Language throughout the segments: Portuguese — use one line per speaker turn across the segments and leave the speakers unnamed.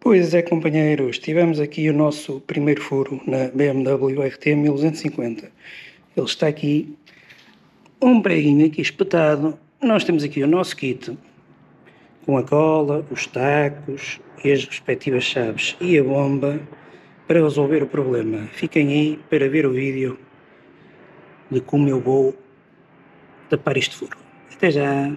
Pois é, companheiros, tivemos aqui o nosso primeiro furo na BMW RT 1250. Ele está aqui, um preguinho aqui espetado. Nós temos aqui o nosso kit, com a cola, os tacos e as respectivas chaves e a bomba para resolver o problema. Fiquem aí para ver o vídeo de como eu vou tapar este furo. Até já!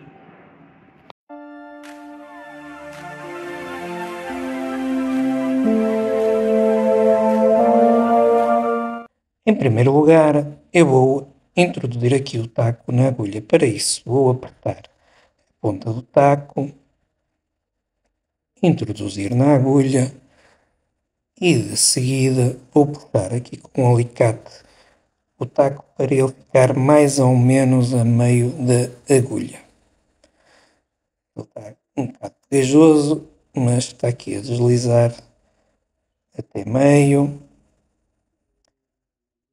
Em primeiro lugar, eu vou introduzir aqui o taco na agulha. Para isso, vou apertar a ponta do taco, introduzir na agulha e de seguida vou puxar aqui com um alicate o taco para ele ficar mais ou menos a meio da agulha. Ele está um bocado pegajoso, mas está aqui a deslizar até meio,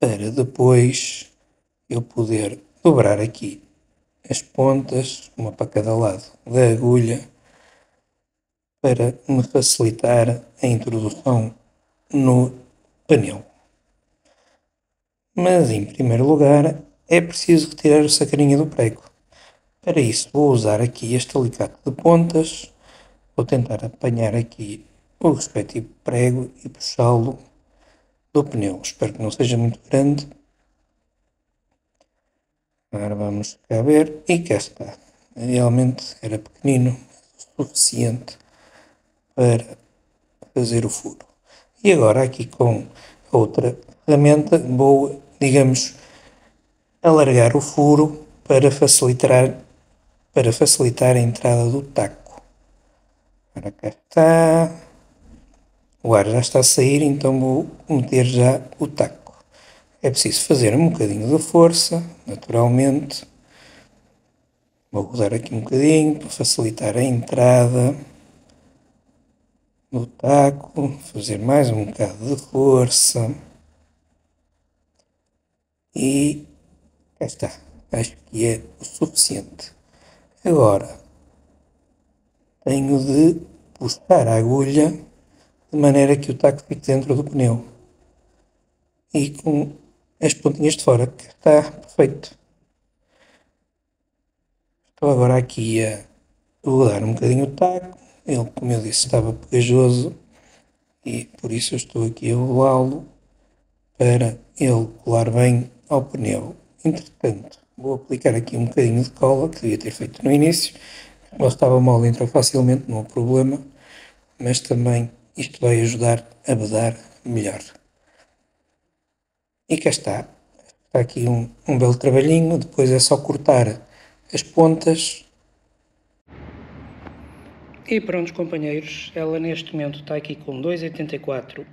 para depois eu poder dobrar aqui as pontas, uma para cada lado da agulha, para me facilitar a introdução no pneu. Mas em primeiro lugar é preciso retirar o sacarinha do prego. Para isso vou usar aqui este alicate de pontas, vou tentar apanhar aqui o respectivo prego e puxá-lo do pneu. Espero que não seja muito grande. Agora vamos cá ver e cá está. Realmente era pequenino, o suficiente para fazer o furo. E agora aqui com outra ferramenta vou, digamos, alargar o furo para facilitar a entrada do taco. Agora cá está. O ar já está a sair, então vou meter já o taco. É preciso fazer um bocadinho de força, naturalmente. Vou rodar aqui um bocadinho para facilitar a entrada do taco. Fazer mais um bocado de força. E cá está. Acho que é o suficiente. Agora, tenho de puxar a agulha de maneira que o taco fique dentro do pneu. E com as pontinhas de fora, que está perfeito. Estou agora aqui a rodar um bocadinho o taco. Ele, como eu disse, estava pegajoso e por isso eu estou aqui a rolá-lo para ele colar bem ao pneu. Entretanto, vou aplicar aqui um bocadinho de cola, que devia ter feito no início. Como ele estava mole, entrou facilmente, não há problema, mas também isto vai ajudar a vedar melhor. E cá está. Está aqui um belo trabalhinho. Depois é só cortar as pontas. E prontos, companheiros. Ela neste momento está aqui com 2,84.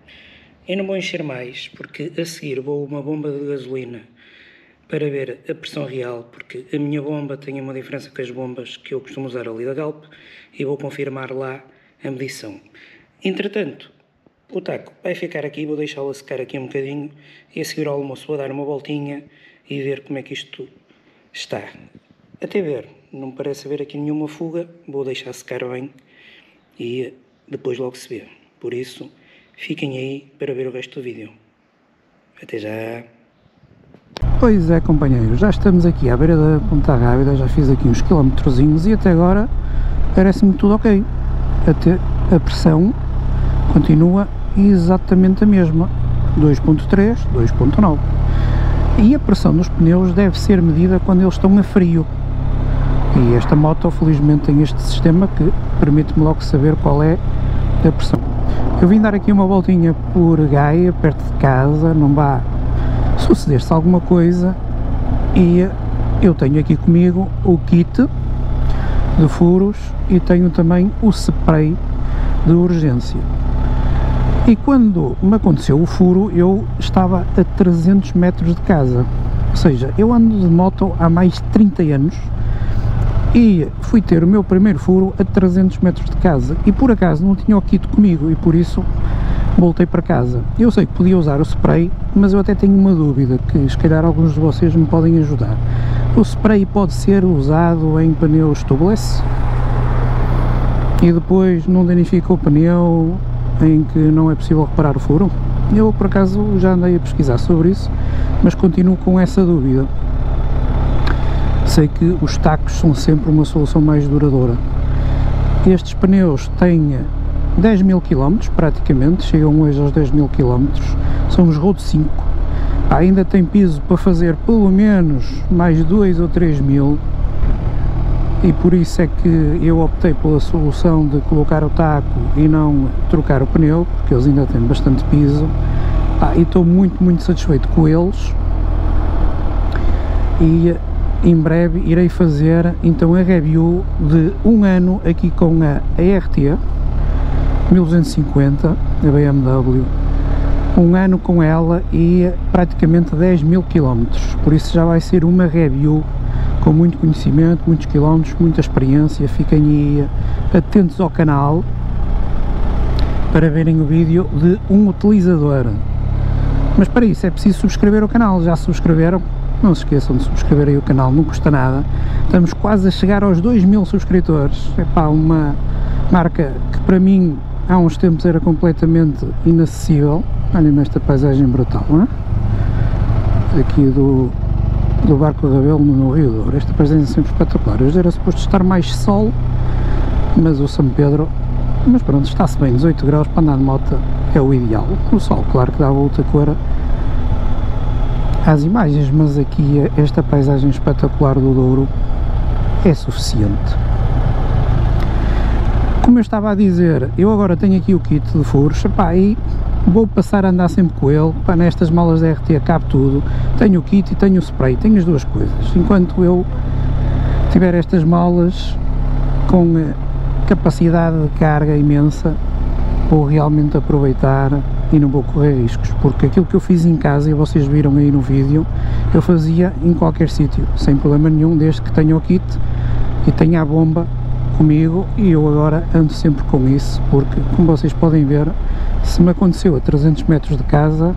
Eu não vou encher mais, porque a seguir vou uma bomba de gasolina para ver a pressão real, porque a minha bomba tem uma diferença com as bombas que eu costumo usar ali da Galp, e vou confirmar lá a medição. Entretanto, o taco vai ficar aqui, vou deixá-lo secar aqui um bocadinho e a seguir ao almoço vou dar uma voltinha e ver como é que isto está. Até ver, não me parece haver aqui nenhuma fuga, vou deixar secar bem e depois logo se vê. Por isso, fiquem aí para ver o resto do vídeo. Até já! Pois é, companheiros, já estamos aqui à beira da Ponta Rábida, já fiz aqui uns quilómetrozinhos e até agora parece-me tudo ok. Até a pressão continua exatamente a mesma, 2.3, 2.9. E a pressão dos pneus deve ser medida quando eles estão a frio. E esta moto felizmente tem este sistema que permite-me logo saber qual é a pressão. Eu vim dar aqui uma voltinha por Gaia, perto de casa, não vá suceder-se alguma coisa, e eu tenho aqui comigo o kit de furos e tenho também o spray de urgência. E quando me aconteceu o furo, eu estava a 300 metros de casa, ou seja, eu ando de moto há mais de 30 anos e fui ter o meu primeiro furo a 300 metros de casa e por acaso não tinha o kit comigo e por isso voltei para casa. Eu sei que podia usar o spray, mas eu até tenho uma dúvida que se calhar alguns de vocês me podem ajudar. O spray pode ser usado em pneus tubeless e depois não danifica o pneu
em que não é possível reparar o furo. Eu por acaso já andei a pesquisar sobre isso, mas continuo com essa dúvida. Sei que os tacos são sempre uma solução mais duradoura. Estes pneus têm 10 mil km praticamente, chegam hoje aos 10 mil km, são os Road 5, ainda tem piso para fazer pelo menos mais 2 ou 3 mil, e por isso é que eu optei pela solução de colocar o taco e não trocar o pneu, porque eles ainda têm bastante piso, e estou muito satisfeito com eles. E em breve irei fazer então a review de um ano aqui com a RT 1250, a BMW, um ano com ela e praticamente 10 mil km, por isso já vai ser uma review com muito conhecimento, muitos quilómetros, muita experiência. Fiquem aí atentos ao canal para verem o vídeo de um utilizador. Mas para isso é preciso subscrever o canal. Já subscreveram? Não se esqueçam de subscrever aí o canal, não custa nada. Estamos quase a chegar aos 2000 subscritores. É pá, uma marca que para mim há uns tempos era completamente inacessível. Olhem nesta paisagem brutal, não é? Aqui do Barco Rebelo no Rio Douro. Esta paisagem é sempre espetacular. Hoje era suposto estar mais sol, mas o São Pedro, mas pronto, está-se bem, 18 graus para andar de moto é o ideal. O sol, claro que dá outra cor às imagens, mas aqui esta paisagem espetacular do Douro é suficiente. Como eu estava a dizer, eu agora tenho aqui o kit de furos, e vou passar a andar sempre com ele, nestas malas da RT cabe tudo, tenho o kit e tenho o spray, tenho as duas coisas. Enquanto eu tiver estas malas com capacidade de carga imensa, vou realmente aproveitar e não vou correr riscos, porque aquilo que eu fiz em casa, e vocês viram aí no vídeo, eu fazia em qualquer sítio, sem problema nenhum, desde que tenha o kit e tenha a bomba comigo, e eu agora ando sempre com isso, porque como vocês podem ver, se me aconteceu a 300 metros de casa,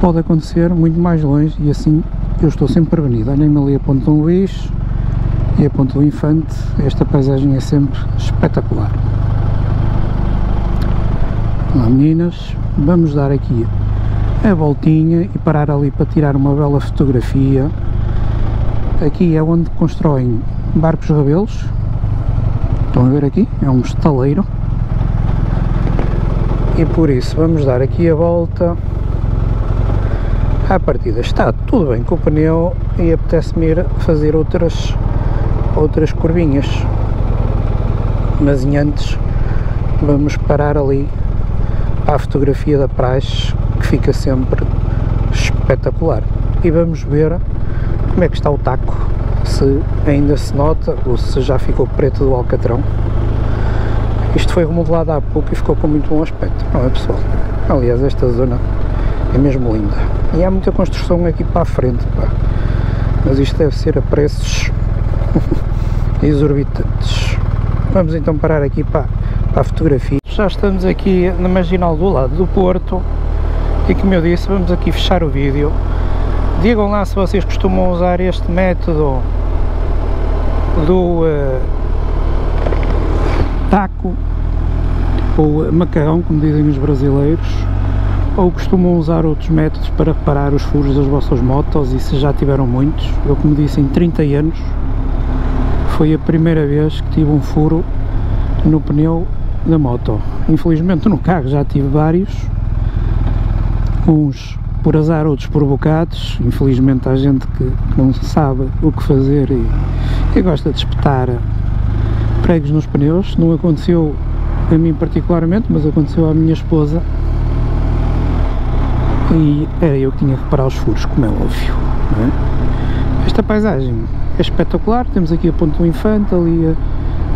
pode acontecer muito mais longe, e assim eu estou sempre prevenido. Olhem-me ali a Ponte Dom Luís e a Ponte do Infante, esta paisagem é sempre espetacular. Olá meninas, vamos dar aqui a voltinha e parar ali para tirar uma bela fotografia. Aqui é onde constroem barcos rebelos, estão a ver aqui, é um estaleiro, e por isso vamos dar aqui a volta. À partida está tudo bem com o pneu e apetece-me ir fazer outras curvinhas, mas antes vamos parar ali para a fotografia da praxe, que fica sempre espetacular, e vamos ver como é que está o taco, se ainda se nota ou se já ficou preto do alcatrão. Isto foi remodelado há pouco e ficou com muito bom aspecto, não é pessoal? Aliás, esta zona é mesmo linda, e há muita construção aqui para a frente, mas isto deve ser a preços exorbitantes. Vamos então parar aqui para a fotografia. Já estamos aqui na marginal do lado do Porto, e como eu disse, vamos aqui fechar o vídeo. Digam lá se vocês costumam usar este método do taco ou macarrão, como dizem os brasileiros, ou costumam usar outros métodos para reparar os furos das vossas motos, e se já tiveram muitos. Eu, como disse, em 30 anos foi a primeira vez que tive um furo no pneu da moto. Infelizmente no carro já tive vários, uns por azar, outros por bocados. Infelizmente há gente que não sabe o que fazer e gosta de espetar pregos nos pneus. Não aconteceu a mim particularmente, mas aconteceu à minha esposa, e era eu que tinha que reparar os furos, como é óbvio, não é? Esta paisagem é espetacular. Temos aqui a Ponte do Infante, ali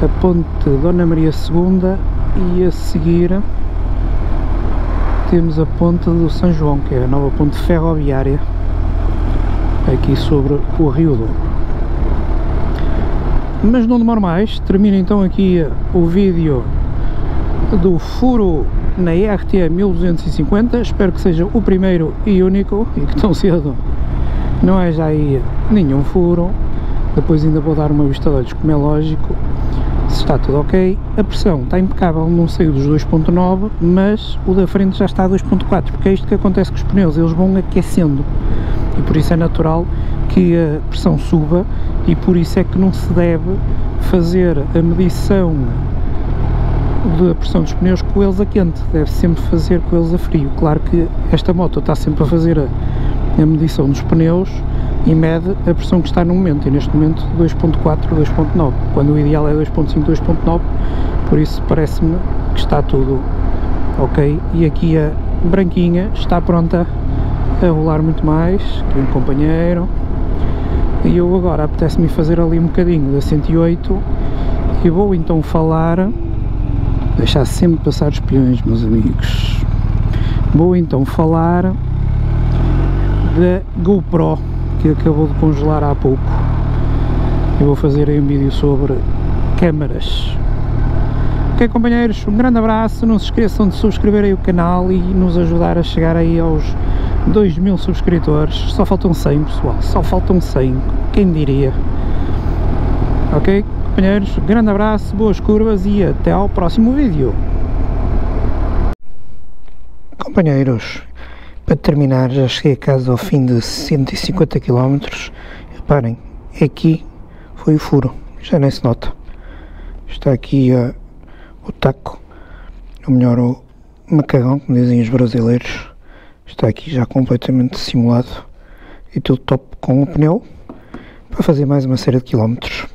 a Ponte Dona Maria II, e a seguir temos a Ponte do São João, que é a nova ponte ferroviária aqui sobre o Rio Douro. Mas não demoro mais, termino então aqui o vídeo do furo na RT 1250, espero que seja o primeiro e único, e que tão cedo não haja aí nenhum furo. Depois ainda vou dar uma vista de olhos, como é lógico. se está tudo ok. A pressão está impecável, não saiu dos 2.9, mas o da frente já está a 2.4, porque é isto que acontece com os pneus, eles vão aquecendo e por isso é natural que a pressão suba e por isso é que não se deve fazer a medição da pressão dos pneus com eles a quente, deve sempre fazer com eles a frio. Claro que esta moto está sempre a fazer a medição dos pneus e mede a pressão que está no momento, e neste momento 2.4, 2.9, quando o ideal é 2.5, 2.9, por isso parece-me que está tudo ok. E aqui a branquinha está pronta a rolar muito mais, aqui um companheiro, e eu agora apetece-me fazer ali um bocadinho da 108 e vou então falar, deixar sempre passar os peões, meus amigos, vou então falar da GoPro que acabou de congelar há pouco. Eu vou fazer aí um vídeo sobre câmaras. Ok, companheiros, um grande abraço, não se esqueçam de subscrever aí o canal e nos ajudar a chegar aí aos 2000 subscritores. Só faltam 100, pessoal, só faltam 100, quem diria. Ok, companheiros, grande abraço, boas curvas e até ao próximo vídeo. Companheiros, para terminar, já cheguei a casa ao fim de 150 km. Reparem, aqui foi o furo, já nem se nota. Está aqui o taco, ou melhor, o macarrão, como dizem os brasileiros. Está aqui já completamente simulado e tudo top com o pneu para fazer mais uma série de quilómetros.